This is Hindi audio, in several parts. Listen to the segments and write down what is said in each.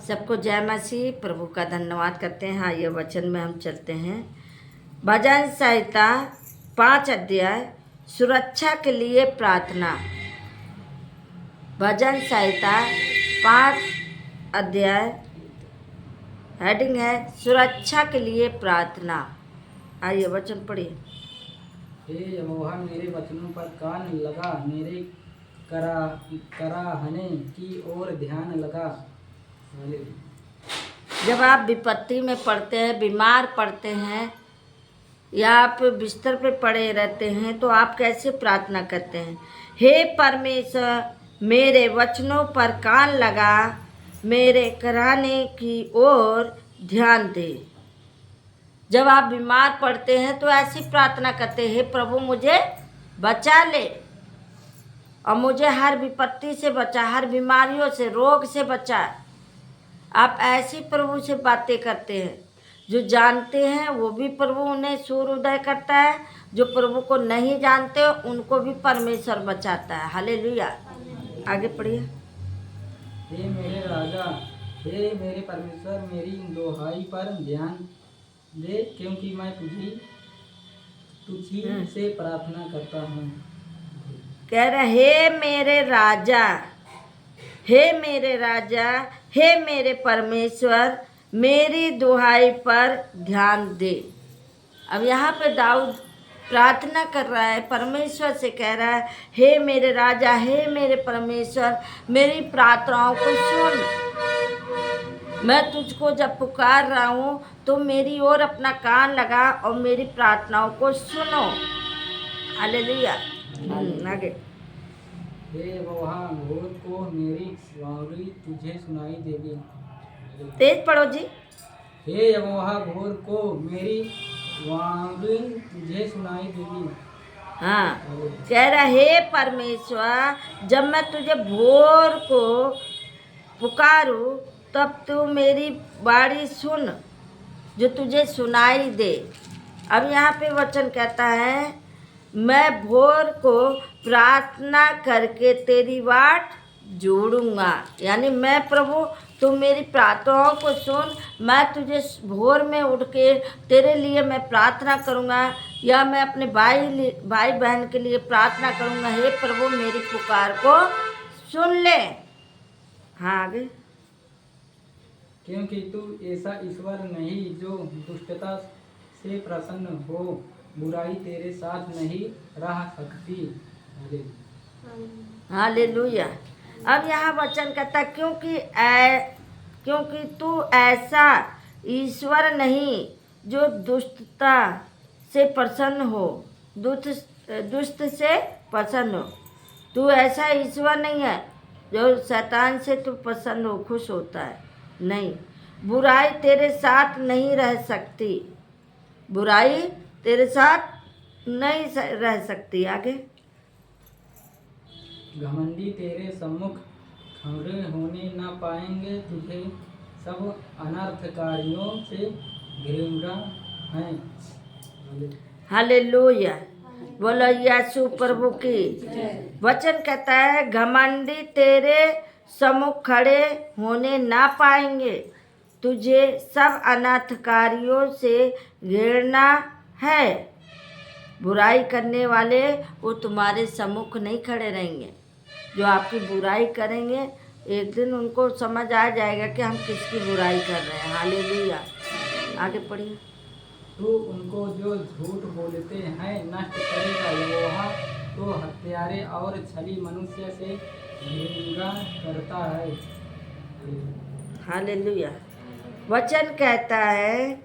सबको जय मसीह। प्रभु का धन्यवाद करते हैं। हाँ, ये वचन में हम चलते हैं। भजन संहिता 5 अध्याय सुरक्षा के लिए प्रार्थना। भजन संहिता 5 अध्याय हेडिंग है सुरक्षा के लिए प्रार्थना। आइए वचन पढ़िए। हे यहोवा, मेरे वचनों पर कान लगा, मेरे कराहने की ओर ध्यान लगा। जब आप विपत्ति में पड़ते हैं, बीमार पड़ते हैं या आप बिस्तर पे पड़े रहते हैं तो आप कैसे प्रार्थना करते हैं? हे परमेश्वर, मेरे वचनों पर कान लगा, मेरे कराहने की ओर ध्यान दे। जब आप बीमार पड़ते हैं तो ऐसी प्रार्थना करते हैं, हे प्रभु मुझे बचा ले और मुझे हर विपत्ति से बचा, हर बीमारियों से, रोग से बचा। आप ऐसी प्रभु से बातें करते हैं। जो जानते हैं वो भी प्रभु उन्हें सूर्योदय करता है, जो प्रभु को नहीं जानते उनको भी परमेश्वर बचाता है। हालेलुया। आगे पढ़िए। हे मेरे राजा, हे मेरे परमेश्वर, मेरी दोहाई पर ध्यान दे, क्योंकि मैं तुझी से प्रार्थना करता हूँ। कह रहे, हे मेरे राजा, हे मेरे राजा, हे मेरे परमेश्वर, मेरी दुहाई पर ध्यान दे। अब यहाँ पे दाऊद प्रार्थना कर रहा है, परमेश्वर से कह रहा है, हे मेरे राजा, हे मेरे परमेश्वर, मेरी प्रार्थनाओं को सुन। मैं तुझको जब पुकार रहा हूँ तो मेरी ओर अपना कान लगा और मेरी प्रार्थनाओं को सुनो। हालेलुया। आगे। हे यहोवा, घोर को मेरी वाणी तुझे सुनाई देगी। तेज पढ़ो जी। हे यहोवा, घोर को मेरी वाणी तुझे सुनाई देगी। हाँ, कह रहा, हे परमेश्वर, जब मैं तुझे भोर को पुकारूं तब तू मेरी बाणी सुन, जो तुझे सुनाई दे। अब यहाँ पे वचन कहता है, मैं भोर को प्रार्थना करके तेरी वाट जोड़ूंगा। यानी मैं प्रभु, तू मेरी प्रार्थनाओं को सुन। मैं तुझे भोर में उठ के तेरे लिए मैं प्रार्थना करूंगा, या मैं अपने भाई बहन के लिए प्रार्थना करूंगा। हे प्रभु, मेरी पुकार को सुन ले। हाँ, आगे। क्योंकि तू ऐसा ईश्वर नहीं जो दुष्टता से प्रसन्न हो, बुराई तेरे साथ नहीं रह सकती। हालेलुया। अब यहाँ वचन कहता, क्योंकि तू ऐसा ईश्वर नहीं जो दुष्टता से प्रसन्न हो, दुष्ट से प्रसन्न हो। तू ऐसा ईश्वर नहीं है जो शैतान से तू प्रसन्न हो, खुश होता है। नहीं, बुराई तेरे साथ नहीं रह सकती। बुराई तेरे साथ नहीं रह सकती। आगे। घमंडी तेरे सम्मुख खड़े होने न पाएंगे, तुझे सब अनर्थकारियों से घृणा है। हालेलुया। बोलो यीशु प्रभु की। वचन कहता है, घमंडी तेरे सम्मुख खड़े होने ना पाएंगे, तुझे सब अनर्थकारियों से घृणा है। बुराई करने वाले वो तुम्हारे सम्मुख नहीं खड़े रहेंगे। जो आपकी बुराई करेंगे, एक दिन उनको समझ आ जाएगा कि हम किसकी बुराई कर रहे हैं। हालेलुया। आगे पढ़िए। तू उनको जो झूठ बोलते हैं नष्ट करेगा। यहोवा तो हत्यारे और छली मनुष्य से घृणा करता है। हालेलुया। वचन कहता है,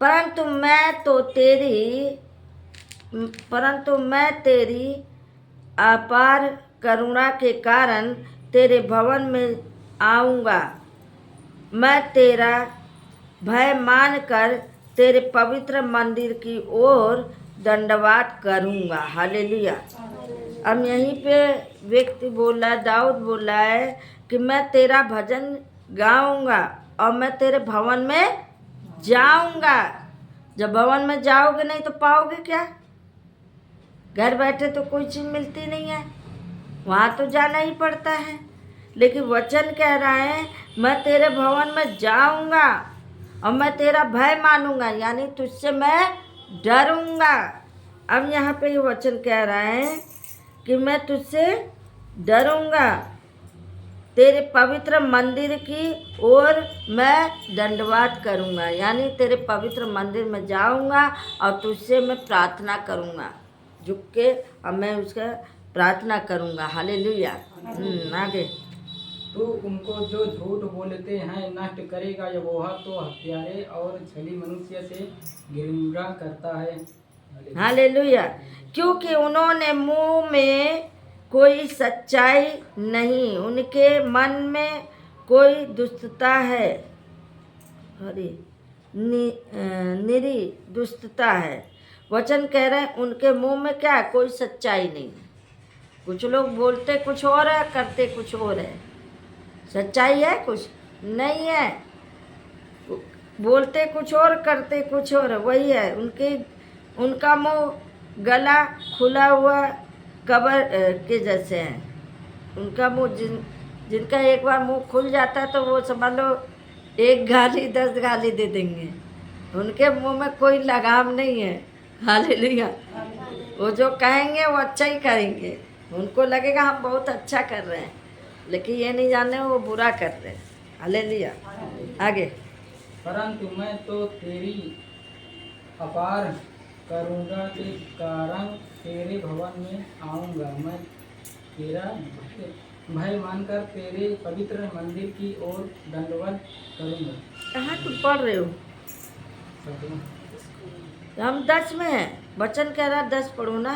परंतु मैं तेरी अपार करुणा के कारण तेरे भवन में आऊँगा। मैं तेरा भय मानकर तेरे पवित्र मंदिर की ओर दंडवात करूँगा। हालेलुया। अब यहीं पे व्यक्ति बोल रहा है, दाऊद बोल रहा है कि मैं तेरा भजन गाऊंगा और मैं तेरे भवन में जाऊंगा। जब भवन में जाओगे नहीं तो पाओगे क्या? घर बैठे तो कोई चीज़ मिलती नहीं है, वहाँ तो जाना ही पड़ता है। लेकिन वचन कह रहा है मैं तेरे भवन में जाऊंगा और मैं तेरा भय मानूंगा, यानी तुझसे मैं डरूंगा। अब यहाँ पे ये वचन कह रहा है कि मैं तुझसे डरूंगा, तेरे पवित्र मंदिर की ओर मैं दंडवात करूंगा, यानी तेरे पवित्र मंदिर में जाऊंगा और तुझसे मैं प्रार्थना करूंगा, झुक के और मैं उसका प्रार्थना करूंगा। हालेलुया। आगे। तू उनको जो झूठ बोलते हैं नष्ट करेगा, यहोवा तो हत्यारे और छली मनुष्य से घृणा करता है। हालेलुया। क्योंकि उन्होंने मुंह में कोई सच्चाई नहीं, उनके मन में कोई दुष्टता है, अरे निरी दुष्टता है। वचन कह रहे हैं उनके मुंह में क्या है, कोई सच्चाई नहीं। कुछ लोग बोलते कुछ और है, करते कुछ और है। सच्चाई है कुछ नहीं है, बोलते कुछ और करते कुछ और है, वही है। उनका मुंह गला खुला हुआ कबर के जैसे है। उनका मुंह जिनका एक बार मुंह खुल जाता है तो वो समझ लो 1 गाली 10 गाली दे देंगे। उनके मुंह में कोई लगाम नहीं है। हालेलुया। वो जो कहेंगे वो अच्छा ही करेंगे। उनको लगेगा हम बहुत अच्छा कर रहे हैं, लेकिन ये नहीं जाने वो बुरा कर रहे हैं। हालेलुया। आगे। परंतु मैं तो तेरी अपार करुणा के कारण तेरे भवन में आऊँगा, मैं तेरा भय मानकर तेरे पवित्र मंदिर की ओर दंडवत करूँगा। कहाँ तुम पढ़ रहे हो? हम 10 में हैं। वचन कह रहा है 10 पढ़ो ना।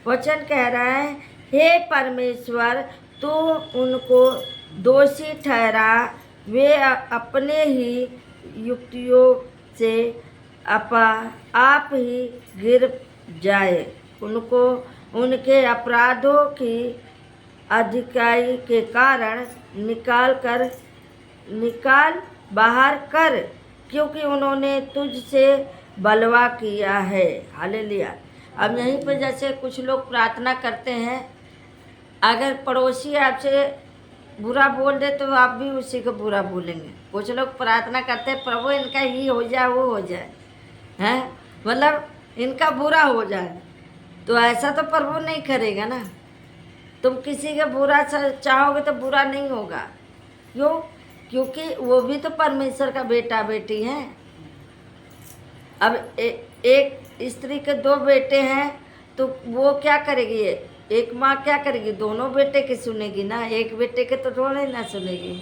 वचन कह रहा है हे परमेश्वर तू उनको दोषी ठहरा, वे अपने ही युक्तियों से आप ही गिर जाए, उनको उनके अपराधों की अधिकाई के कारण निकाल बाहर कर, क्योंकि उन्होंने तुझसे बलवा किया है। हालेलुया। अब यहीं पर जैसे कुछ लोग प्रार्थना करते हैं, अगर पड़ोसी आपसे बुरा बोल दे तो आप भी उसी को बुरा बोलेंगे। कुछ लोग प्रार्थना करते हैं प्रभु इनका ही हो जाए वो हो जाए, हैं, मतलब इनका बुरा हो जाए। तो ऐसा तो प्रभु नहीं करेगा ना। तुम किसी का बुरा चाहोगे तो बुरा नहीं होगा। क्यों? क्योंकि वो भी तो परमेश्वर का बेटा बेटी है। अब एक स्त्री के 2 बेटे हैं तो वो क्या करेगी? एक माँ क्या करेगी? दोनों बेटे की सुनेगी ना, एक बेटे के तो थोड़े ना सुनेगी।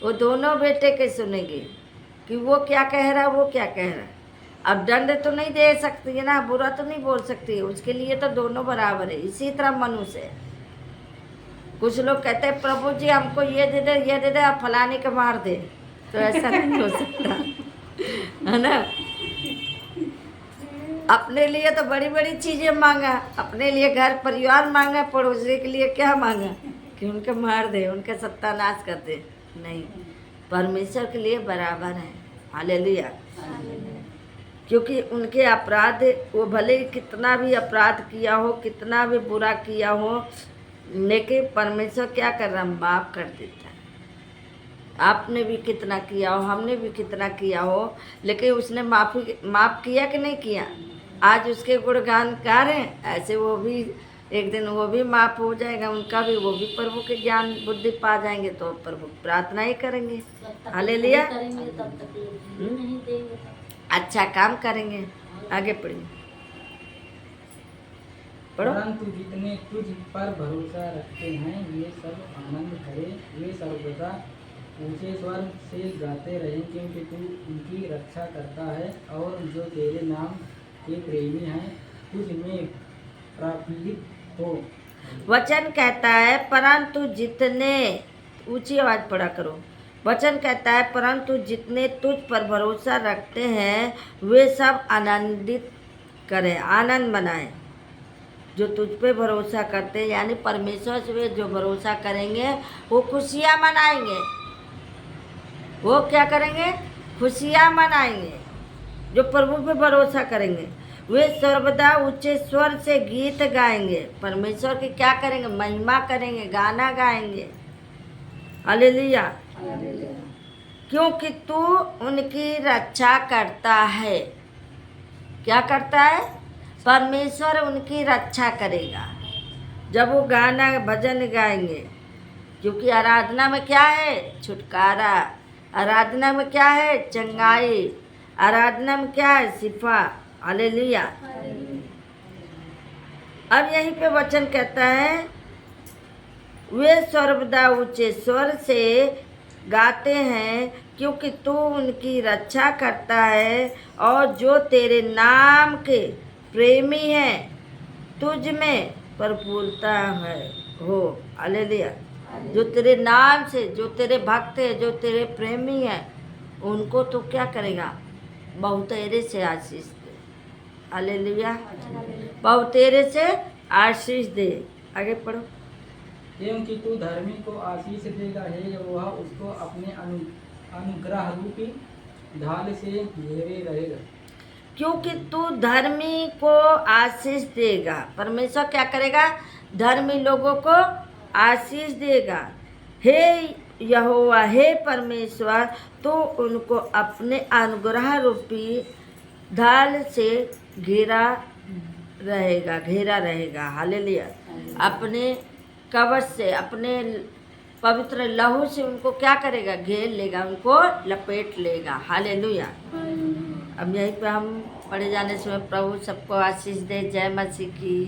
वो दोनों बेटे के सुनेगी कि वो क्या कह रहा है, वो क्या कह रहा है। अब दंड तो नहीं दे सकती है ना, बुरा तो नहीं बोल सकती है, उसके लिए तो दोनों बराबर है। इसी तरह मनुष्य है। कुछ लोग कहते हैं प्रभु जी हमको ये दे दे आप फलाने के मार दे, तो ऐसा नहीं हो सकता है ना। अपने लिए तो बड़ी बड़ी चीज़ें मांगा, अपने लिए घर परिवार मांगा, पड़ोसी के लिए क्या मांगा कि उनके मार दे, उनका सत्यानाश कर दे। नहीं, परमेश्वर के लिए बराबर है। हालेलुया। क्योंकि उनके अपराध, वो भले कितना भी अपराध किया हो, कितना भी बुरा किया हो, लेकिन परमेश्वर क्या कर रहा है? माफ़ कर देता है। आपने भी कितना किया हो, हमने भी कितना किया हो, लेकिन उसने माफ़ किया कि नहीं किया? आज उसके गुणगान गा रहे हैं, ऐसे वो भी एक दिन वो भी माफ़ हो जाएगा, उनका भी, वो भी प्रभु के ज्ञान बुद्धि पा जाएंगे तो प्रभु प्रार्थना ही करेंगे। हालेलुया। अच्छा काम करेंगे। आगे पढ़िए, पढ़ो। परंतु जितने तुझ पर भरोसा रखते हैं वे सब आनंद करें, वे सर्वदा ऊंचे स्वर से गाते रहें, क्योंकि तू उनकी रक्षा करता है और जो तेरे नाम के प्रेमी हैं तुझ में प्रफुल्लित हो। वचन कहता है परंतु जितने, ऊंची आवाज पढ़ा करो। वचन कहता है परंतु जितने तुझ पर भरोसा रखते हैं वे सब आनंदित करें, आनंद मनाएं। जो तुझ पे भरोसा करते हैं यानी परमेश्वर से जो भरोसा करेंगे वो खुशियाँ मनाएंगे। वो क्या करेंगे? खुशियाँ मनाएंगे। जो प्रभु पे भरोसा करेंगे वे सर्वदा ऊंचे स्वर से गीत गाएंगे। परमेश्वर की क्या करेंगे? महिमा करेंगे, गाना गाएंगे। हालेलुया। क्योंकि तू उनकी रक्षा करता है। क्या करता है? परमेश्वर उनकी रक्षा करेगा जब वो गाना भजन गाएंगे। क्योंकि आराधना में क्या है? छुटकारा। आराधना में क्या है? चंगाई। आराधना में क्या है? शिफा। हालेलुया। अब यहीं पे वचन कहता है, वे सर्वदा ऊंचे स्वर से गाते हैं क्योंकि तू उनकी रक्षा करता है, और जो तेरे नाम के प्रेमी हैं तुझ में प्रफुल्लता है हो। हालेलुया। जो तेरे नाम से, जो तेरे भक्त है, जो तेरे प्रेमी हैं, उनको तो क्या करेगा? बहुतेरे से आशीष दे। हालेलुया। बहुतेरे से आशीष दे। आगे पढ़ो। क्योंकि तू धर्मी को आशीष देगा, हे यहोवा उसको अपने अनुग्रह रूपी ढाल से घेरे रहेगा। क्योंकि तू धर्मी को आशीष देगा। परमेश्वर क्या करेगा? धर्मी लोगों को आशीष देगा। हे यहोवा, हे परमेश्वर, तू उनको अपने अनुग्रह रूपी ढाल से घेरा रहेगा। हालेलुया। अपने कवच से, अपने पवित्र लहू से उनको क्या करेगा? घेर लेगा, उनको लपेट लेगा। हालेलुया। अब यहीं पे हम पढ़े जाने से प्रभु सबको आशीष दे। जय मसीह की।